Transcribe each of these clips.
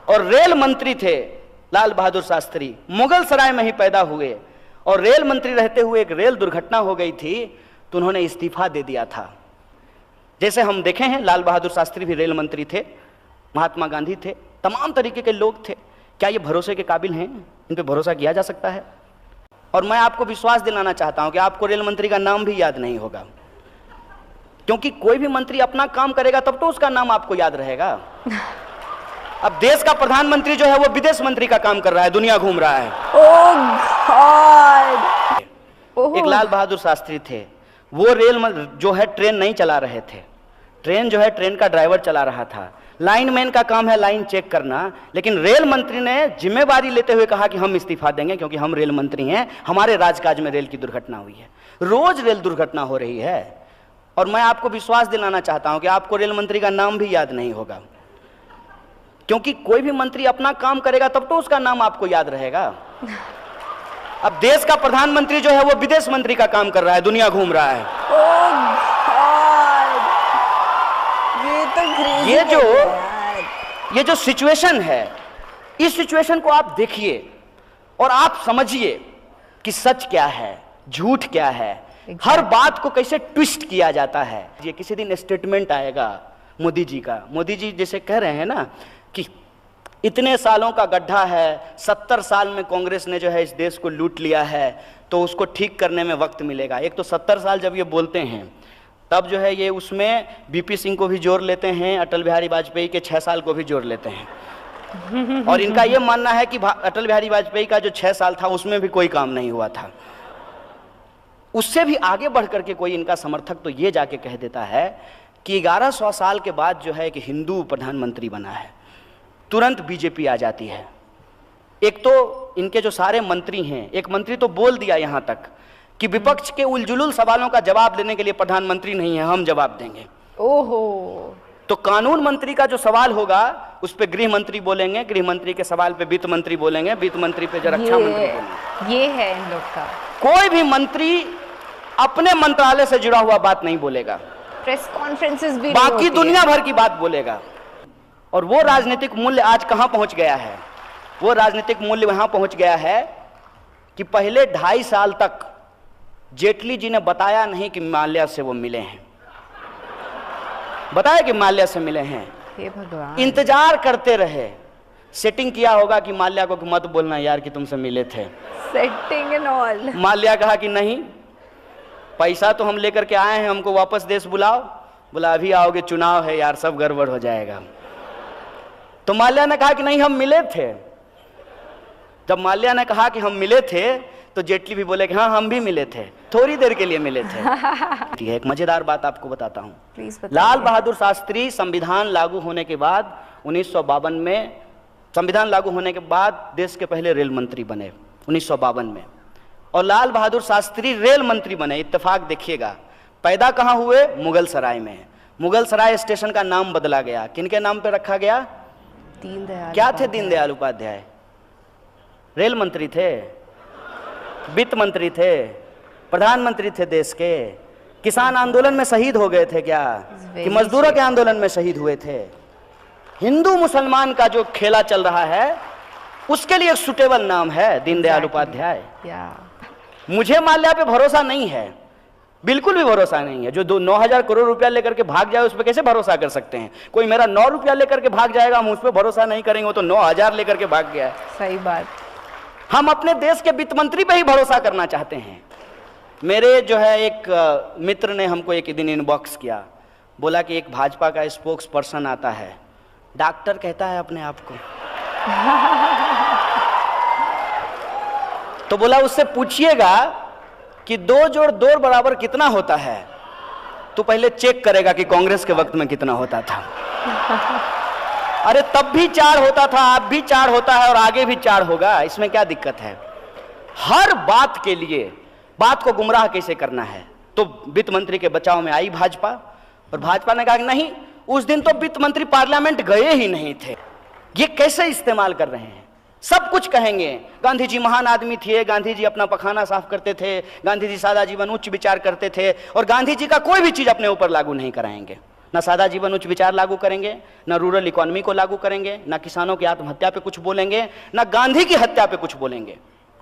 और रेल मंत्री थे लाल बहादुर शास्त्री, मुगल सराय में ही पैदा हुए, और रेल मंत्री रहते हुए एक रेल दुर्घटना हो गई थी तो उन्होंने इस्तीफा दे दिया था। जैसे हम देखे हैं लाल बहादुर शास्त्री भी रेल मंत्री थे, महात्मा गांधी थे, तमाम तरीके के लोग थे। क्या ये भरोसे के काबिल हैं? इन पे भरोसा किया जा सकता है? और मैं आपको विश्वास दिलाना चाहता हूं कि आपको रेल मंत्री का नाम भी याद नहीं होगा, क्योंकि कोई भी मंत्री अपना काम करेगा तब तो उसका नाम आपको याद रहेगा। अब देश का प्रधानमंत्री जो है वो विदेश मंत्री का काम कर रहा है, दुनिया घूम रहा है। एक लाल बहादुर शास्त्री थे, वो रेल जो है ट्रेन नहीं चला रहे थे, ट्रेन जो है ट्रेन का ड्राइवर चला रहा था। लाइनमैन का काम है लाइन चेक करना, लेकिन रेल मंत्री ने जिम्मेवारी लेते हुए कहा कि हम इस्तीफा देंगे क्योंकि हम रेल मंत्री हैं, हमारे राजकाज में रेल की दुर्घटना हुई है। रोज रेल दुर्घटना हो रही है, और मैं आपको विश्वास दिलाना चाहता हूं कि आपको रेल मंत्री का नाम भी याद नहीं होगा, क्योंकि कोई भी मंत्री अपना काम करेगा तब तो उसका नाम आपको याद रहेगा। अब देश का प्रधानमंत्री जो है वो विदेश मंत्री का काम कर रहा है, दुनिया घूम रहा है। ये जो सिचुएशन है, इस सिचुएशन को आप देखिए और आप समझिए कि सच क्या है, झूठ क्या है, हर बात को कैसे ट्विस्ट किया जाता है। ये किसी दिन स्टेटमेंट आएगा मोदी जी का, मोदी जी जैसे कह रहे हैं ना कि इतने सालों का गड्ढा है, 70 साल में कांग्रेस ने जो है इस देश को लूट लिया है, तो उसको ठीक करने में वक्त मिलेगा। एक तो 70 साल जब ये बोलते हैं तब जो है ये उसमें बीपी सिंह को भी जोड़ लेते हैं, अटल बिहारी वाजपेयी के 6 साल को भी जोड़ लेते हैं, और इनका ये मानना है कि अटल बिहारी वाजपेयी का जो 6 साल था उसमें भी कोई काम नहीं हुआ था। उससे भी आगे बढ़ करके कोई इनका समर्थक तो ये जाके कह देता है कि 1100 साल के बाद जो है कि हिंदू प्रधानमंत्री बना है, तुरंत बीजेपी आ जाती है। एक तो इनके जो सारे मंत्री हैं, एक मंत्री तो बोल दिया यहां तक कि विपक्ष के उलझुल सवालों का जवाब देने के लिए प्रधानमंत्री नहीं है, हम जवाब देंगे। ओहो, तो कानून मंत्री का जो सवाल होगा उस पे गृह मंत्री बोलेंगे, गृह मंत्री के सवाल पे वित्त मंत्री बोलेंगे, वित्त मंत्री पे रक्षा मंत्री बोलेंगे। ये है इन लोग का। कोई भी मंत्री अपने मंत्रालय से जुड़ा हुआ बात नहीं बोलेगा, प्रेस कॉन्फ्रेंसेस भी बाकी दुनिया भर की बात बोलेगा। और वो राजनीतिक मूल्य आज कहां पहुंच गया है? वो राजनीतिक मूल्य वहां पहुंच गया है कि पहले 2.5 साल तक जेटली जी ने बताया नहीं कि माल्या से वो मिले हैं, बताया कि माल्या से मिले हैं, हे भगवान, इंतजार करते रहे। सेटिंग किया होगा कि माल्या को मत बोलना यार कि तुमसे मिले थे, सेटिंग एंड ऑल। माल्या कहा कि नहीं, पैसा तो हम लेकर के आए हैं, हमको वापस देश बुलाओ। बोला अभी आओगे, चुनाव है यार, सब गड़बड़ हो जाएगा। तो माल्या ने कहा कि नहीं हम मिले थे। जब माल्या ने कहा कि हम मिले थे तो जेटली भी बोले कि हाँ हम भी मिले थे, थोड़ी देर के लिए मिले थे। एक मजेदार बात आपको बताता हूँ। लाल बहादुर शास्त्री संविधान लागू होने के बाद 1952 में, संविधान लागू होने के बाद देश के पहले रेल मंत्री बने 1952 में, और लाल बहादुर शास्त्री रेल मंत्री बने। इत्तेफाक देखिएगा, पैदा कहाँ हुए? मुगल सराय में। मुगल सराय स्टेशन का नाम बदला गया, किनके नाम पे रखा गया? दीनदयाल। क्या थे दीनदयाल उपाध्याय? रेल मंत्री थे, वित्त मंत्री थे, प्रधानमंत्री थे देश के। किसान आंदोलन में शहीद हो गए थे क्या? कि मजदूरों के आंदोलन में शहीद हुए थे? हिंदू मुसलमान का जो खेला चल रहा है उसके लिए एक सुटेबल नाम है दीनदयाल उपाध्याय। मुझे माल्या पे भरोसा नहीं है, बिल्कुल भी भरोसा नहीं है। जो 9,000 करोड़ रुपया लेकर के भाग जाए उस पर कैसे भरोसा कर सकते हैं? कोई मेरा 9 रुपया लेकर के भाग जाएगा, हम उस पर भरोसा नहीं करेंगे, वो तो 9,000 लेकर के भाग गया है। सही बात। हम अपने देश के वित्त मंत्री पे ही भरोसा करना चाहते हैं। मेरे जो है एक मित्र ने हमको एक दिन इनबॉक्स किया, बोला कि एक भाजपा का स्पोक्स पर्सन आता है, डॉक्टर कहता है अपने आप को। तो बोला उससे पूछिएगा कि 2 जोड़ 2 बराबर कितना होता है, तो पहले चेक करेगा कि कांग्रेस के वक्त में कितना होता था। अरे तब भी 4 होता था, अब भी 4 होता है और आगे भी 4 होगा, इसमें क्या दिक्कत है? हर बात के लिए बात को गुमराह कैसे करना है? तो वित्त मंत्री के बचाव में आई भाजपा, और भाजपा ने कहा कि नहीं, उस दिन तो वित्त मंत्री पार्लियामेंट गए ही नहीं थे। ये कैसे इस्तेमाल कर रहे हैं? सब कुछ कहेंगे गांधी जी महान आदमी थे, गांधी जी अपना पखाना साफ करते थे, गांधी जी सादा जीवन उच्च विचार करते थे, और गांधी जी का कोई भी चीज अपने ऊपर लागू नहीं कराएंगे। ना सादा जीवन उच्च विचार लागू करेंगे, ना रूरल इकोनॉमी को लागू करेंगे, ना किसानों की आत्महत्या पे कुछ बोलेंगे, ना गांधी की हत्या पे कुछ बोलेंगे।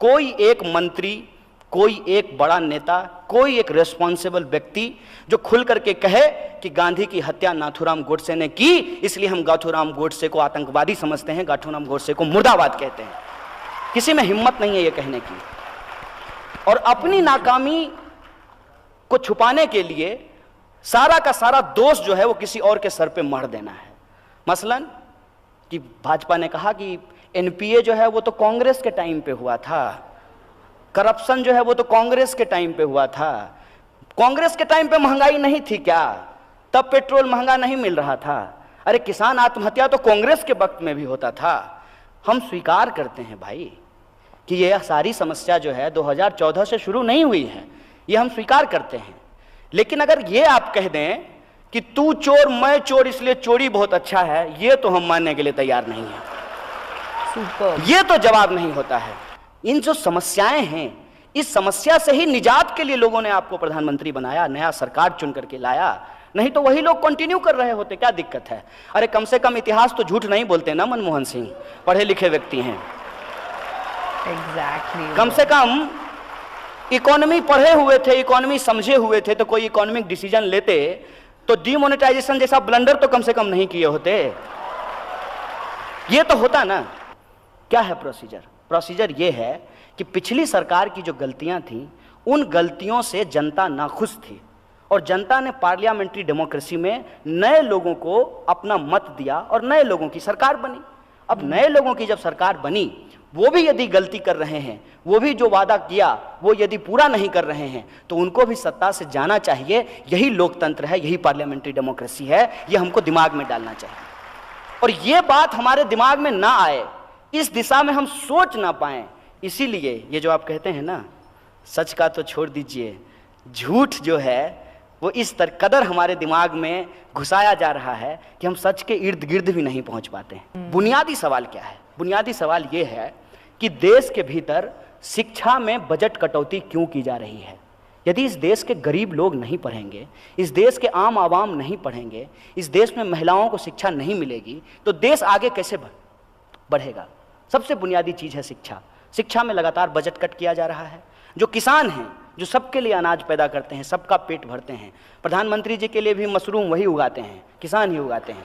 कोई एक मंत्री, कोई एक बड़ा नेता, कोई एक रेस्पॉन्सिबल व्यक्ति जो खुल करके कहे कि गांधी की हत्या नाथूराम गोडसे ने की, इसलिए हम नाथूराम गोडसे को आतंकवादी समझते हैं, नाथूराम गोडसे को मुर्दाबाद कहते हैं। किसी में हिम्मत नहीं है ये कहने की। और अपनी नाकामी को छुपाने के लिए सारा का सारा दोष जो है वो किसी और के सर पे मढ़ देना है। मसलन कि भाजपा ने कहा कि एनपीए जो है वो तो कांग्रेस के टाइम पे हुआ था, करप्शन जो है वो तो कांग्रेस के टाइम पे हुआ था। कांग्रेस के टाइम पे महंगाई नहीं थी क्या? तब पेट्रोल महंगा नहीं मिल रहा था। अरे किसान आत्महत्या तो कांग्रेस के वक्त में भी होता था। हम स्वीकार करते हैं भाई कि यह सारी समस्या जो है 2014 से शुरू नहीं हुई है, ये हम स्वीकार करते हैं। लेकिन अगर ये आप कह दें कि तू चोर मैं चोर इसलिए चोरी बहुत अच्छा है, ये तो हम मानने के लिए तैयार नहीं है। ये तो जवाब नहीं होता है। इन जो समस्याएं हैं, इस समस्या से ही निजात के लिए लोगों ने आपको प्रधानमंत्री बनाया, नया सरकार चुन करके लाया। नहीं तो वही लोग कंटिन्यू कर रहे होते, क्या दिक्कत है? अरे कम से कम इतिहास तो झूठ नहीं बोलते ना मनमोहन सिंह, पढ़े लिखे व्यक्ति हैं। Exactly. कम से कम इकोनॉमी पढ़े हुए थे, इकोनॉमी समझे हुए थे, तो कोई इकोनॉमिक डिसीजन लेते तो डीमोनेटाइजेशन जैसा ब्लंडर तो कम से कम नहीं किए होते। ये तो होता ना। क्या है प्रोसीजर? प्रोसीजर ये है कि पिछली सरकार की जो गलतियां थी, उन गलतियों से जनता नाखुश थी और जनता ने पार्लियामेंट्री डेमोक्रेसी में नए लोगों को अपना मत दिया और नए लोगों की सरकार बनी। अब नए लोगों की जब सरकार बनी, वो भी यदि गलती कर रहे हैं, वो भी जो वादा किया वो यदि पूरा नहीं कर रहे हैं, तो उनको भी सत्ता से जाना चाहिए। यही लोकतंत्र है, यही पार्लियामेंट्री डेमोक्रेसी है, ये हमको दिमाग में डालना चाहिए। और ये बात हमारे दिमाग में ना आए, इस दिशा में हम सोच ना पाएं, इसीलिए ये जो आप कहते हैं ना, सच का तो छोड़ दीजिए, झूठ जो है वो इस कदर हमारे दिमाग में घुसाया जा रहा है कि हम सच के इर्द गिर्द भी नहीं पहुंच पाते हैं। बुनियादी सवाल क्या है? बुनियादी सवाल ये है कि देश के भीतर शिक्षा में बजट कटौती क्यों की जा रही है? यदि इस देश के गरीब लोग नहीं पढ़ेंगे, इस देश के आम आवाम नहीं पढ़ेंगे, इस देश में महिलाओं को शिक्षा नहीं मिलेगी, तो देश आगे कैसे बढ़ेगा? सबसे बुनियादी चीज़ है शिक्षा। शिक्षा में लगातार बजट कट किया जा रहा है। जो किसान हैं, जो सबके लिए अनाज पैदा करते हैं, सबका पेट भरते हैं, प्रधानमंत्री जी के लिए भी मशरूम वही उगाते हैं, किसान ही उगाते हैं,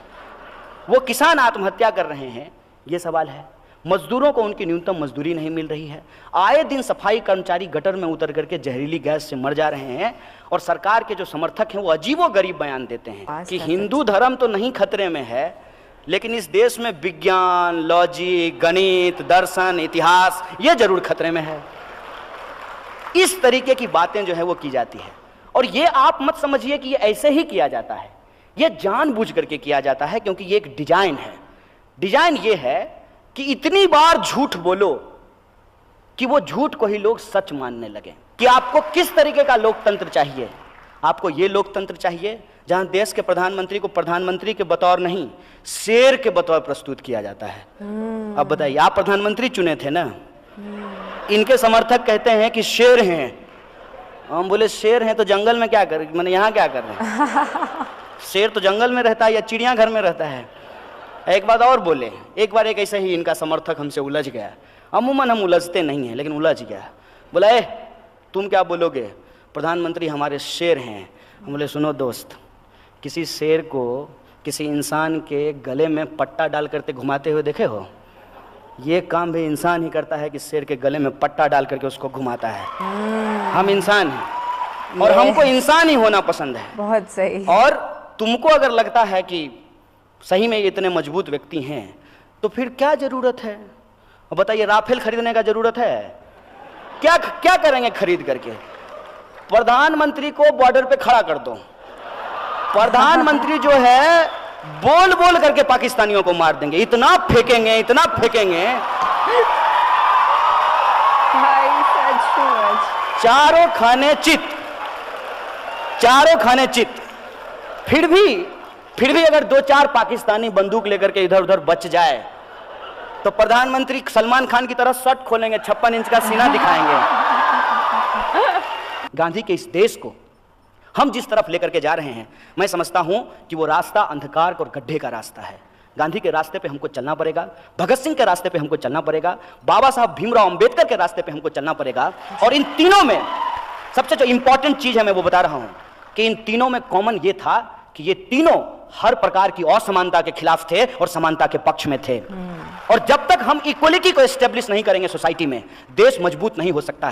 वो किसान आत्महत्या कर रहे हैं, ये सवाल है। मजदूरों को उनकी न्यूनतम मजदूरी नहीं मिल रही है। आए दिन सफाई कर्मचारी गटर में उतर करके जहरीली गैस से मर जा रहे हैं और सरकार के जो समर्थक हैं वो अजीबोगरीब बयान देते हैं कि हिंदू धर्म तो नहीं खतरे में है, लेकिन इस देश में विज्ञान, लॉजिक, गणित, दर्शन, इतिहास ये जरूर खतरे में है। इस तरीके की बातें जो है वो की जाती है। और ये आप मत समझिए कि ये ऐसे ही किया जाता है, ये जानबूझ करके किया जाता है, क्योंकि ये एक डिजाइन है। डिजाइन ये है कि इतनी बार झूठ बोलो कि वो झूठ को ही लोग सच मानने लगे। कि आपको किस तरीके का लोकतंत्र चाहिए? आपको ये लोकतंत्र चाहिए जहां देश के प्रधानमंत्री को प्रधानमंत्री के बतौर नहीं, शेर के बतौर प्रस्तुत किया जाता है। अब बताइए, आप प्रधानमंत्री चुने थे ना, इनके समर्थक कहते हैं कि शेर हैं। हम बोले शेर हैं तो जंगल में क्या कर, मैंने यहाँ क्या कर रहे हैं? शेर तो जंगल में रहता है या चिड़ियाघर में रहता है। एक बात और बोले, एक बार एक ऐसा ही इनका समर्थक हमसे उलझ गया। अमूमन हम उलझते नहीं हैं, लेकिन उलझ गया। बोला तुम क्या बोलोगे, प्रधानमंत्री हमारे शेर हैं। हम बोले सुनो दोस्त, किसी शेर को किसी इंसान के गले में पट्टा डाल करके घुमाते हुए देखे हो? ये काम भी इंसान ही करता है कि शेर के गले में पट्टा डाल करके उसको घुमाता है। हम इंसान हैं और हमको इंसान ही होना पसंद है। बहुत सही। और तुमको अगर लगता है कि सही में ये इतने मजबूत व्यक्ति हैं, तो फिर क्या जरूरत है? बताइए, राफेल खरीदने का जरूरत है? क्या क्या करेंगे खरीद करके? प्रधानमंत्री को बॉर्डर पे खड़ा कर दो, प्रधानमंत्री जो है बोल बोल करके पाकिस्तानियों को मार देंगे। इतना फेंकेंगे, इतना फेंकेंगे, चारों खाने चित, चारों खाने चित। फिर भी अगर 2-4 पाकिस्तानी बंदूक लेकर के इधर उधर बच जाए तो प्रधानमंत्री सलमान खान की तरह शर्ट खोलेंगे, 56 इंच का सीना दिखाएंगे। गांधी के इस देश को हम जिस तरफ लेकर के जा रहे हैं, मैं समझता हूं कि वो रास्ता अंधकार और गड्ढे का रास्ता है। गांधी के रास्ते पे हमको चलना पड़ेगा, भगत सिंह के रास्ते पे हमको चलना पड़ेगा, बाबा साहब भीमराव अंबेडकर के रास्ते पे हमको चलना पड़ेगा। और इन तीनों में सबसे जो इंपॉर्टेंट चीज है मैं वो बता रहा हूं कि इन तीनों में कॉमन ये था कि ये तीनों हर प्रकार की असमानता के खिलाफ थे और समानता के पक्ष में थे। और जब तक हम इक्वलिटी को एस्टेब्लिश नहीं करेंगे सोसाइटी में, देश मजबूत नहीं हो सकता है।